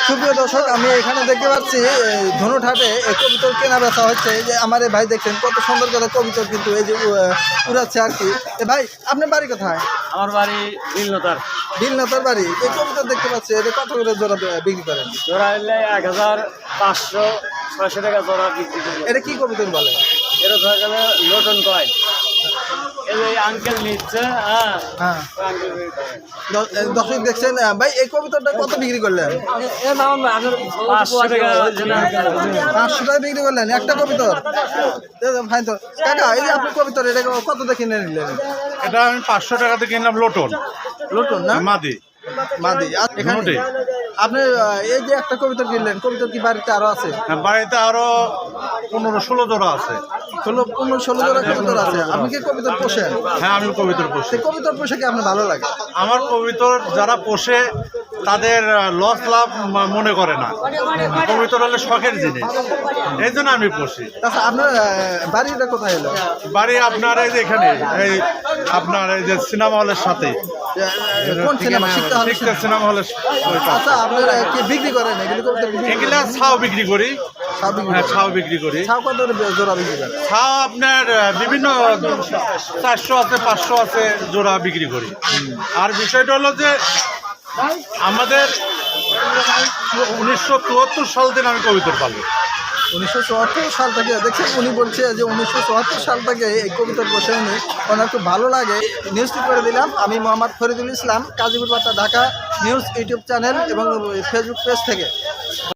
সুপ্রিয় দর্শক, আমি এখানে দেখতে পাচ্ছি ধনুঠাটে কবিতর কেনা বেচা হচ্ছে। যে আমার এই ভাই দেখছেন কত সুন্দর করে কবিতর কিন্তু এই যে উড়াচ্ছে আর কি। ভাই আপনার বাড়ি কোথায়? আমার বাড়ি বিলনতার। বিলনাথের বাড়ি। এই কবিতর দেখতে পাচ্ছি, এটা কত করে জোড়া বিক্রি করেন? জোড়া হইলে 1500 600 টাকা জোড়া বিক্রি করি। এটা কি কবিতর বলে? এটা ধরে গেলে লোটন কয় এই আঙ্কেল নিচ্ছে। হ্যাঁ হ্যাঁ, আঙ্কেল দর্শক দেখছেন ভাই এই কবিতরটা কত বিক্রি করলেন? 500 টাকা। 500 টাকা বিক্রি করলেন একটা কবিতর। ভাই তো কাকা, এই যে আপনি কবিতর এটা কত দিয়ে কিনে নিলেন? এটা আমি 500 টাকাতে কিনলাম লোটন লোটন না মাদি। মাদি। আর এখানে ধনুটে। আপনি এই যে একটা কবিতর কিনলেন, কবিতর কি বাড়িতে আরো আছে? বাড়িতে আরো 15-16 জোড়া আছে। 16 জোড়া কবিতর আছে। আপনি কি কবিতর পোষেন? হ্যাঁ, আমি কবিতর পোষি। সেই কবিতর পোষে কি আপনার ভালো লাগে? আমার কবিতর যারা পোষে তাদের লস লাভ মনে করে না। কবিতর হলে শখের জিনিস, এই জন্য আমি পোষি। আচ্ছা, আপনার বাড়িটা কোথায় এলো? বাড়ি আপনার এই যে এখানে, এই আপনার এই যে সিনেমা হলের সাথে। কোন সিনেমা? শিখতে হবে। শিখতে সিনেমা হলের ওই পাশে। আচ্ছা, আপনারা কি বিক্রি করেন এগুলো? কবিতর বিক্রি করেন? এগুলা ছাও বিক্রি করি। সব বিক্রি হ্যাঁ, করেন? ছাও বিক্রি করি। ছাও কত করে জোড়া বিক্রি করেন? ছাও আপনার বিভিন্ন 400 আছে, 500 আছে জোড়া বিক্রি করি। আর বিষয়টা হলো যে আমাদের 1974 সাল থেকে আমি কবিতর পালি। 1974 সাল থেকে দেখছেন, উনি বলছে যে 1974 সাল থেকে এই কবিতর বসে উনি ওনার খুব ভালো লাগে। নিউজটি করে দিলাম। আমি মোহাম্মদ ফরিদুল ইসলাম, কাজীপুর বার্তা, ঢাকা নিউজ ইউটিউব চ্যানেল এবং ফেসবুক পেজ থেকে।